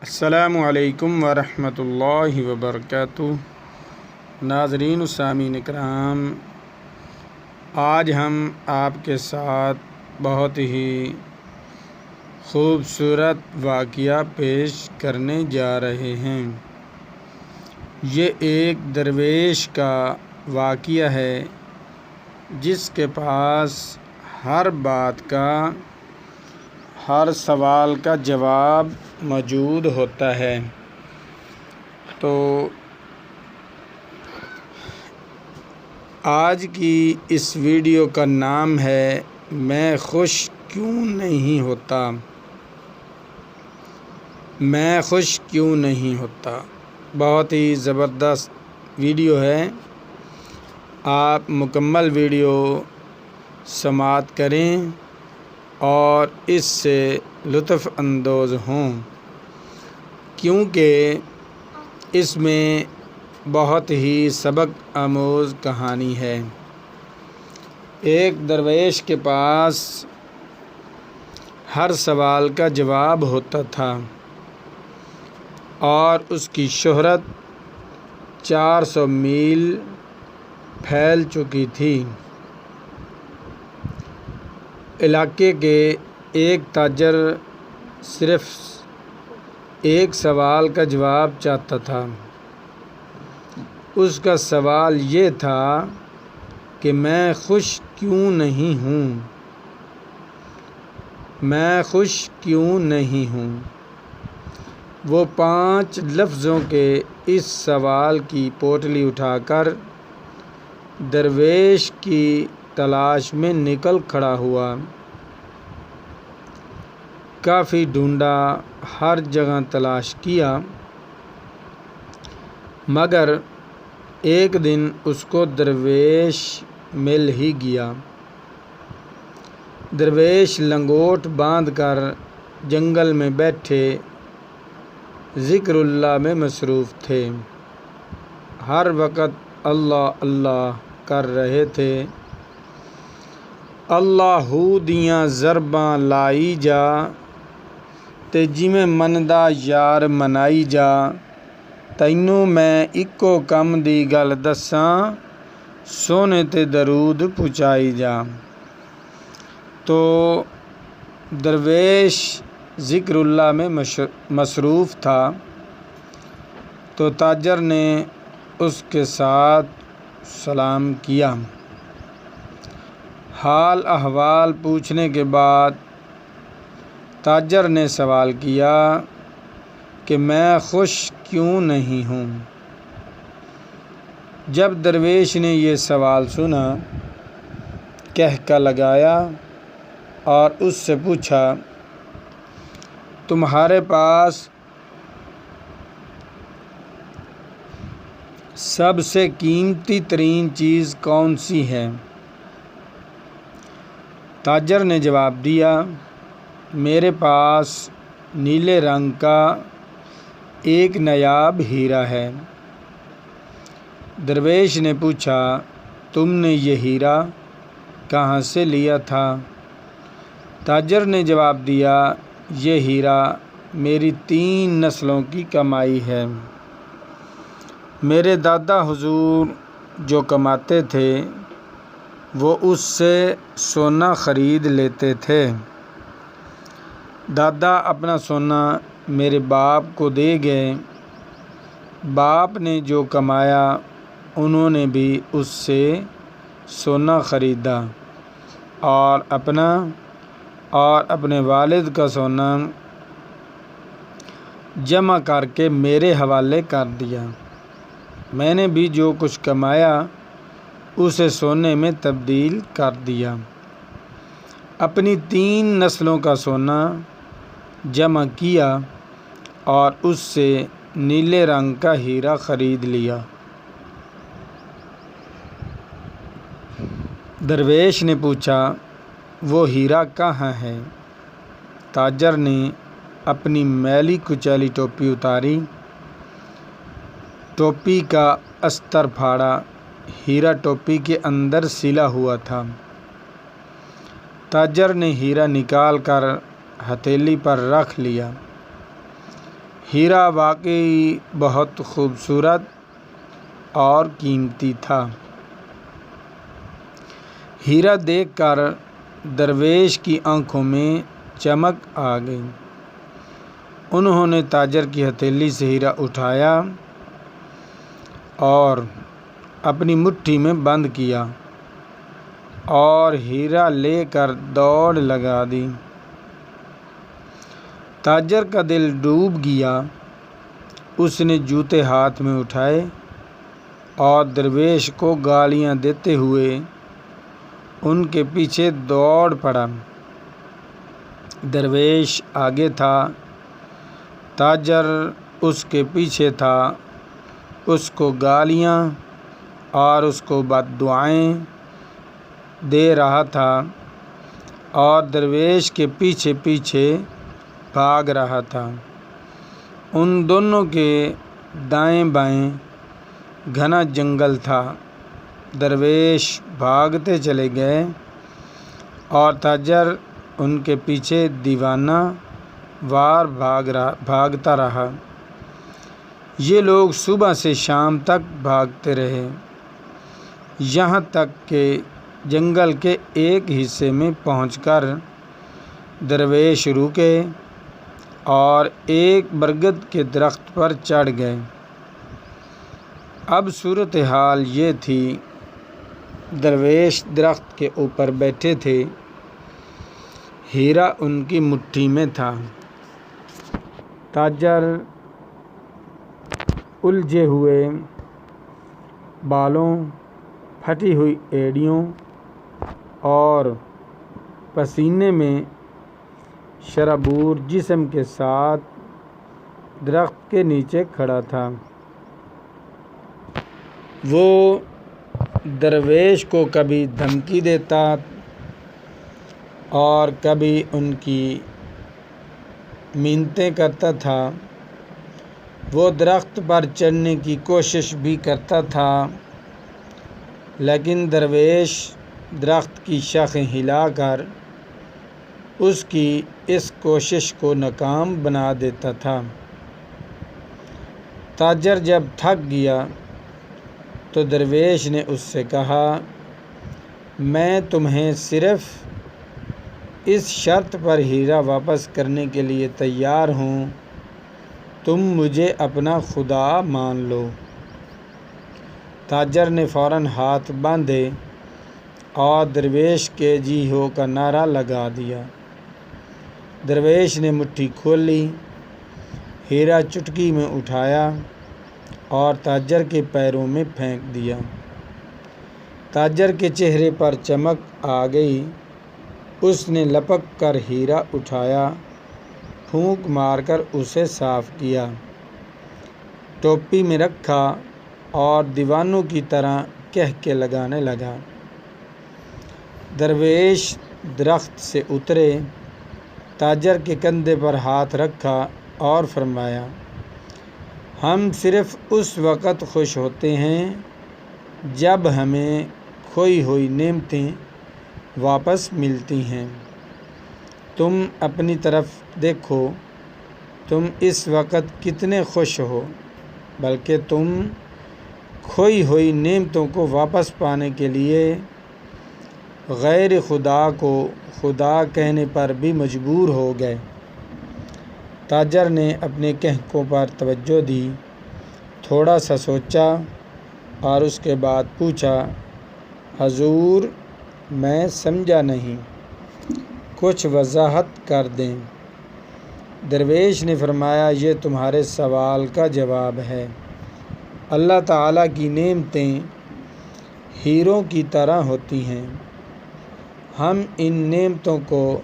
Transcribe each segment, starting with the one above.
السلام علیکم ورحمۃ اللہ وبرکاتہ۔ ناظرین و سامعین اکرام، آج ہم آپ کے ساتھ بہت ہی خوبصورت واقعہ پیش کرنے جا رہے ہیں۔ یہ ایک درویش کا واقعہ ہے جس کے پاس ہر بات کا، ہر سوال کا جواب موجود ہوتا ہے۔ تو آج کی اس ویڈیو کا نام ہے میں خوش کیوں نہیں ہوتا۔ میں خوش کیوں نہیں ہوتا۔ بہت ہی زبردست ویڈیو ہے، آپ مکمل ویڈیو سماعت کریں اور اس سے لطف اندوز ہوں، کیونکہ اس میں بہت ہی سبق آموز کہانی ہے۔ ایک درویش کے پاس ہر سوال کا جواب ہوتا تھا اور اس کی شہرت 400 میل پھیل چکی تھی۔ علاقے کے ایک تاجر صرف ایک سوال کا جواب چاہتا تھا۔ اس کا سوال یہ تھا کہ میں خوش کیوں نہیں ہوں۔ میں خوش کیوں نہیں ہوں۔ وہ 5 لفظوں کے اس سوال کی پوٹلی اٹھا کر درویش کی تلاش میں نکل کھڑا ہوا۔ کافی ڈھونڈا، ہر جگہ تلاش کیا، مگر ایک دن اس کو درویش مل ہی گیا۔ درویش لنگوٹ باندھ کر جنگل میں بیٹھے ذکر اللہ میں مصروف تھے۔ ہر وقت اللہ اللہ کر رہے تھے۔ اللہ دیاں ضرباں لائی جا تے جویں مندا یار منائی جا، تینوں میں اکو کم دی گل دساں، سونے تے درود پہنچائی جا۔ تو درویش ذکر اللہ میں مصروف تھا، تو تاجر نے اس کے ساتھ سلام کیا۔ حال احوال پوچھنے کے بعد تاجر نے سوال کیا کہ میں خوش کیوں نہیں ہوں۔ جب درویش نے یہ سوال سنا، کہکا لگایا اور اس سے پوچھا، تمہارے پاس سب سے قیمتی ترین چیز کون سی ہے؟ تاجر نے جواب دیا، میرے پاس نیلے رنگ کا ایک نایاب ہیرا ہے۔ درویش نے پوچھا، تم نے یہ ہیرا کہاں سے لیا تھا؟ تاجر نے جواب دیا، یہ ہیرا میری 3 نسلوں کی کمائی ہے۔ میرے دادا حضور جو کماتے تھے وہ اس سے سونا خرید لیتے تھے۔ دادا اپنا سونا میرے باپ کو دے گئے۔ باپ نے جو کمایا انہوں نے بھی اس سے سونا خریدا اور اپنے والد کا سونا جمع کر کے میرے حوالے کر دیا۔ میں نے بھی جو کچھ کمایا اسے سونے میں تبدیل کر دیا۔ اپنی 3 نسلوں کا سونا جمع کیا اور اس سے نیلے رنگ کا ہیرا خرید لیا۔ درویش نے پوچھا، وہ ہیرا کہاں ہے؟ تاجر نے اپنی میلی کچیلی ٹوپی اتاری، ٹوپی کا استر پھاڑا، ہیرا ٹوپی کے اندر سلا ہوا تھا۔ تاجر نے ہیرا نکال کر ہتھیلی پر رکھ لیا۔ ہیرا واقعی بہت خوبصورت اور قیمتی تھا۔ ہیرا دیکھ کر درویش کی آنکھوں میں چمک آ گئی۔ انہوں نے تاجر کی ہتھیلی سے ہیرا اٹھایا اور اپنی مٹھی میں بند کیا اور ہیرا لے کر دوڑ لگا دی۔ تاجر کا دل ڈوب گیا۔ اس نے جوتے ہاتھ میں اٹھائے اور درویش کو گالیاں دیتے ہوئے ان کے پیچھے دوڑ پڑا۔ درویش آگے تھا، تاجر اس کے پیچھے تھا، اس کو گالیاں اور اس کو بد دعائیں دے رہا تھا اور درویش کے پیچھے پیچھے بھاگ رہا تھا۔ ان دونوں کے دائیں بائیں گھنا جنگل تھا۔ درویش بھاگتے چلے گئے اور تاجر ان کے پیچھے دیوانہ وار بھاگتا رہا۔ یہ لوگ صبح سے شام تک بھاگتے رہے، یہاں تک کہ جنگل کے ایک حصے میں پہنچ کر درویش رکے اور ایک برگد کے درخت پر چڑھ گئے۔ اب صورتحال یہ تھی، درویش درخت کے اوپر بیٹھے تھے، ہیرا ان کی مٹھی میں تھا۔ تاجر الجھے ہوئے بالوں، پھٹی ہوئی ایڑیوں اور پسینے میں شرابور جسم کے ساتھ درخت کے نیچے کھڑا تھا۔ وہ درویش کو کبھی دھمکی دیتا اور کبھی ان کی منتیں کرتا تھا۔ وہ درخت پر چڑھنے کی کوشش بھی کرتا تھا، لیکن درویش درخت کی شاخیں ہلا کر اس کی اس کوشش کو ناکام بنا دیتا تھا۔ تاجر جب تھک گیا تو درویش نے اس سے کہا، میں تمہیں صرف اس شرط پر ہیرا واپس کرنے کے لیے تیار ہوں، تم مجھے اپنا خدا مان لو۔ تاجر نے فوراً ہاتھ باندھے اور درویش کے جی ہو کا نعرہ لگا دیا۔ درویش نے مٹھی کھولی، ہیرا چٹکی میں اٹھایا اور تاجر کے پیروں میں پھینک دیا۔ تاجر کے چہرے پر چمک آ گئی۔ اس نے لپک کر ہیرا اٹھایا، پھونک مار کر اسے صاف کیا، ٹوپی میں رکھا اور دیوانوں کی طرح کہکے لگانے لگا۔ درویش درخت سے اترے، تاجر کے کندھے پر ہاتھ رکھا اور فرمایا، ہم صرف اس وقت خوش ہوتے ہیں جب ہمیں کھوئی ہوئی نعمتیں واپس ملتی ہیں۔ تم اپنی طرف دیکھو، تم اس وقت کتنے خوش ہو، بلکہ تم کھوئی ہوئی نعمتوں کو واپس پانے کے لیے غیر خدا کو خدا کہنے پر بھی مجبور ہو گئے۔ تاجر نے اپنے کہکوں پر توجہ دی، تھوڑا سا سوچا اور اس کے بعد پوچھا، حضور میں سمجھا نہیں، کچھ وضاحت کر دیں۔ درویش نے فرمایا، یہ تمہارے سوال کا جواب ہے۔ اللہ تعالیٰ کی نعمتیں ہیروں کی طرح ہوتی ہیں۔ ہم ان نعمتوں کو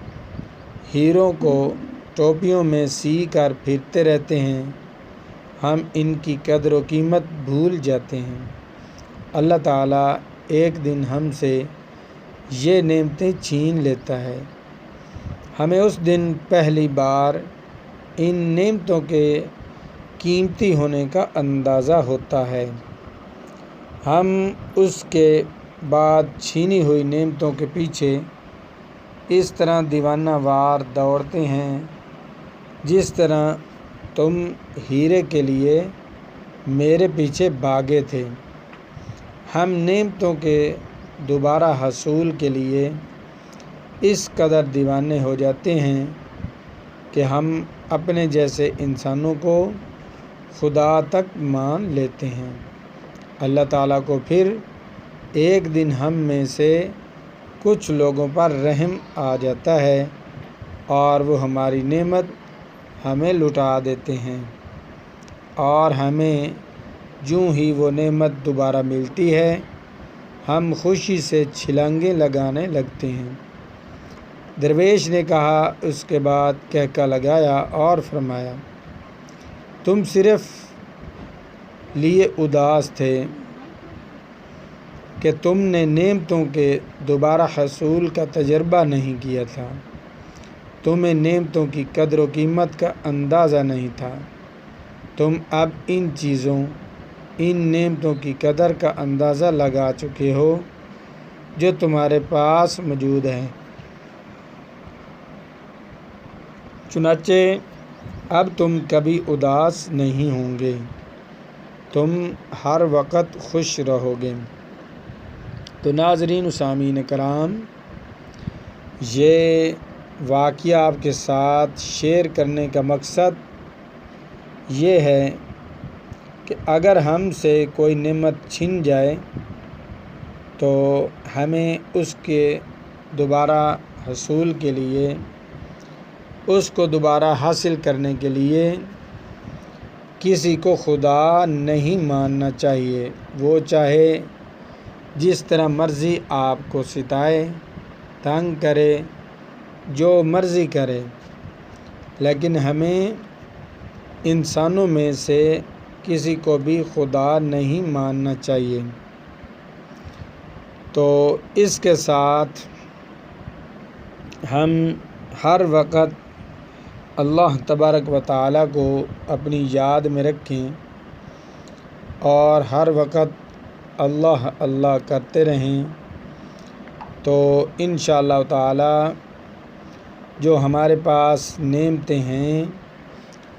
ہیروں کو ٹوپیوں میں سی کر پھرتے رہتے ہیں، ہم ان کی قدر و قیمت بھول جاتے ہیں۔ اللہ تعالیٰ ایک دن ہم سے یہ نعمتیں چھین لیتا ہے، ہمیں اس دن پہلی بار ان نعمتوں کے قیمتی ہونے کا اندازہ ہوتا ہے۔ ہم اس کے بعد چھینی ہوئی نعمتوں کے پیچھے اس طرح دیوانہ وار دوڑتے ہیں جس طرح تم ہیرے کے لیے میرے پیچھے بھاگے تھے۔ ہم نعمتوں کے دوبارہ حصول کے لیے اس قدر دیوانے ہو جاتے ہیں کہ ہم اپنے جیسے انسانوں کو خدا تک مان لیتے ہیں۔ اللہ تعالیٰ کو پھر ایک دن ہم میں سے کچھ لوگوں پر رحم آ جاتا ہے اور وہ ہماری نعمت ہمیں لٹا دیتے ہیں، اور ہمیں جوں ہی وہ نعمت دوبارہ ملتی ہے ہم خوشی سے چھلانگیں لگانے لگتے ہیں۔ درویش نے کہا، اس کے بعد کہکا لگایا اور فرمایا، تم صرف لیے اداس تھے کہ تم نے نعمتوں کے دوبارہ حصول کا تجربہ نہیں کیا تھا، تمہیں نعمتوں کی قدر و قیمت کا اندازہ نہیں تھا۔ تم اب ان چیزوں، ان نعمتوں کی قدر کا اندازہ لگا چکے ہو جو تمہارے پاس موجود ہیں، چنانچہ اب تم کبھی اداس نہیں ہوں گے، تم ہر وقت خوش رہو گے۔ تو ناظرین و سامعین کرام، یہ واقعہ آپ کے ساتھ شیئر کرنے کا مقصد یہ ہے کہ اگر ہم سے کوئی نعمت چھن جائے تو ہمیں اس کے دوبارہ حصول کے لیے، اس کو دوبارہ حاصل کرنے کے لیے کسی کو خدا نہیں ماننا چاہیے، وہ چاہے جس طرح مرضی آپ کو ستائے، تنگ کرے، جو مرضی کرے، لیکن ہمیں انسانوں میں سے کسی کو بھی خدا نہیں ماننا چاہیے۔ تو اس کے ساتھ ہم ہر وقت اللہ تبارک و تعالیٰ کو اپنی یاد میں رکھیں اور ہر وقت اللہ اللہ کرتے رہیں، تو انشاءاللہ تعالیٰ جو ہمارے پاس نعمتیں ہیں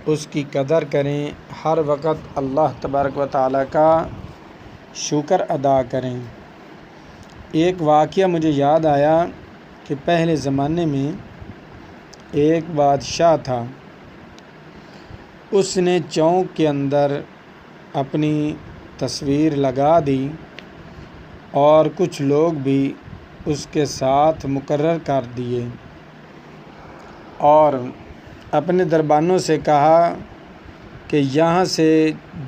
اس کی قدر کریں، ہر وقت اللہ تبارک و تعالیٰ کا شکر ادا کریں۔ ایک واقعہ مجھے یاد آیا کہ پہلے زمانے میں ایک بادشاہ تھا، اس نے چوک کے اندر اپنی تصویر لگا دی اور کچھ لوگ بھی اس کے ساتھ مقرر کر دیے، اور اپنے دربانوں سے کہا کہ یہاں سے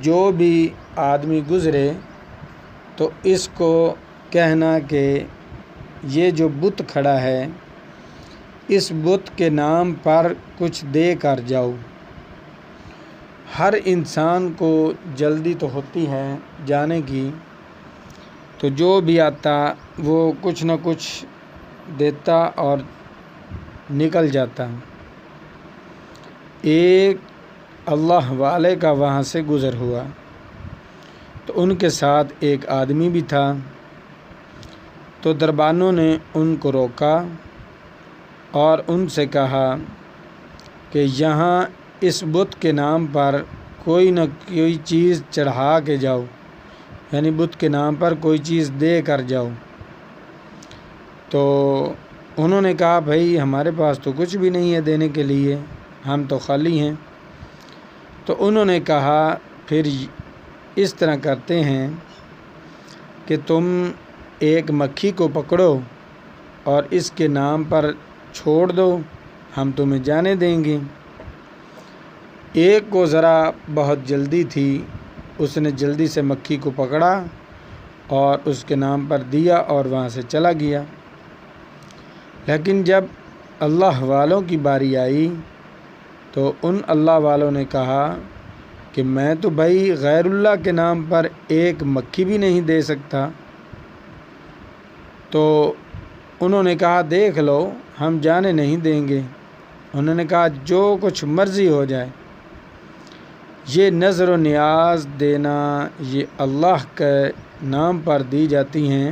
جو بھی آدمی گزرے تو اس کو کہنا کہ یہ جو بت کھڑا ہے اس بت کے نام پر کچھ دے کر جاؤ۔ ہر انسان کو جلدی تو ہوتی ہے جانے کی، تو جو بھی آتا وہ کچھ نہ کچھ دیتا اور نکل جاتا۔ ایک اللہ والے کا وہاں سے گزر ہوا تو ان کے ساتھ ایک آدمی بھی تھا، تو دربانوں نے ان کو روکا اور ان سے کہا کہ یہاں اس بت کے نام پر کوئی نہ کوئی چیز چڑھا کے جاؤ، یعنی بت کے نام پر کوئی چیز دے کر جاؤ۔ تو انہوں نے کہا، بھائی ہمارے پاس تو کچھ بھی نہیں ہے دینے کے لیے، ہم تو خالی ہیں۔ تو انہوں نے کہا، پھر اس طرح کرتے ہیں کہ تم ایک مکھی کو پکڑو اور اس کے نام پر چھوڑ دو، ہم تمہیں جانے دیں گے۔ ایک کو ذرا بہت جلدی تھی، اس نے جلدی سے مکھی کو پکڑا اور اس کے نام پر دیا اور وہاں سے چلا گیا۔ لیکن جب اللہ والوں کی باری آئی تو ان اللہ والوں نے کہا کہ میں تو بھائی غیر اللہ کے نام پر ایک مکھی بھی نہیں دے سکتا۔ تو انہوں نے کہا، دیکھ لو ہم جانے نہیں دیں گے۔ انہوں نے کہا، جو کچھ مرضی ہو جائے، یہ نظر و نیاز دینا یہ اللہ کے نام پر دی جاتی ہیں،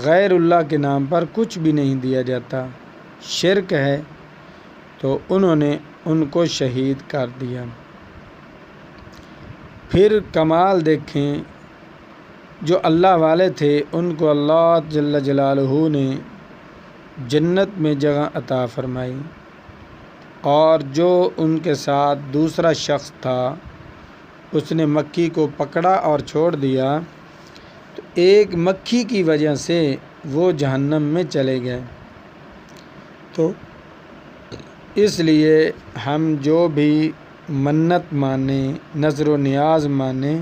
غیر اللہ کے نام پر کچھ بھی نہیں دیا جاتا، شرک ہے۔ تو انہوں نے ان کو شہید کر دیا۔ پھر کمال دیکھیں، جو اللہ والے تھے ان کو اللہ جل جلالہ نے جنت میں جگہ عطا فرمائی، اور جو ان کے ساتھ دوسرا شخص تھا اس نے مکھی کو پکڑا اور چھوڑ دیا، تو ایک مکھی کی وجہ سے وہ جہنم میں چلے گئے۔ تو اس لیے ہم جو بھی منت مانیں، نذر و نیاز مانیں،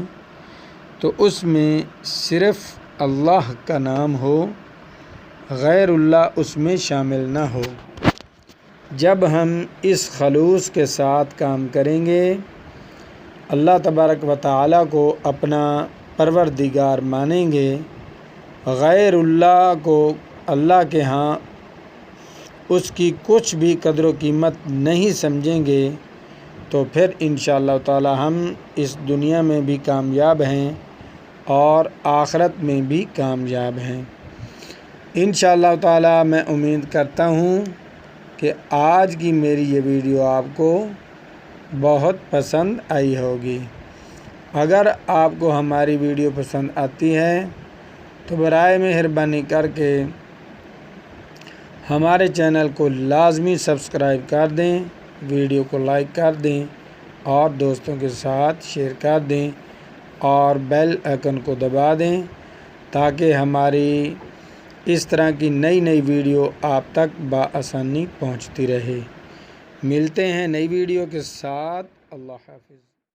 تو اس میں صرف اللہ کا نام ہو، غیر اللہ اس میں شامل نہ ہو۔ جب ہم اس خلوص کے ساتھ کام کریں گے، اللہ تبارک و تعالیٰ کو اپنا پروردگار مانیں گے، غیر اللہ کو اللہ کے ہاں اس کی کچھ بھی قدر و قیمت نہیں سمجھیں گے، تو پھر انشاءاللہ تعالی ہم اس دنیا میں بھی کامیاب ہیں اور آخرت میں بھی کامیاب ہیں۔ انشاءاللہ تعالی میں امید کرتا ہوں کہ آج کی میری یہ ویڈیو آپ کو بہت پسند آئی ہوگی۔ اگر آپ کو ہماری ویڈیو پسند آتی ہے تو برائے مہربانی کر کے ہمارے چینل کو لازمی سبسکرائب کر دیں، ویڈیو کو لائک کر دیں اور دوستوں کے ساتھ شیئر کر دیں، اور بیل آئیکن کو دبا دیں تاکہ ہماری اس طرح کی نئی نئی ویڈیو آپ تک بآسانی پہنچتی رہے۔ ملتے ہیں نئی ویڈیو کے ساتھ۔ اللہ حافظ۔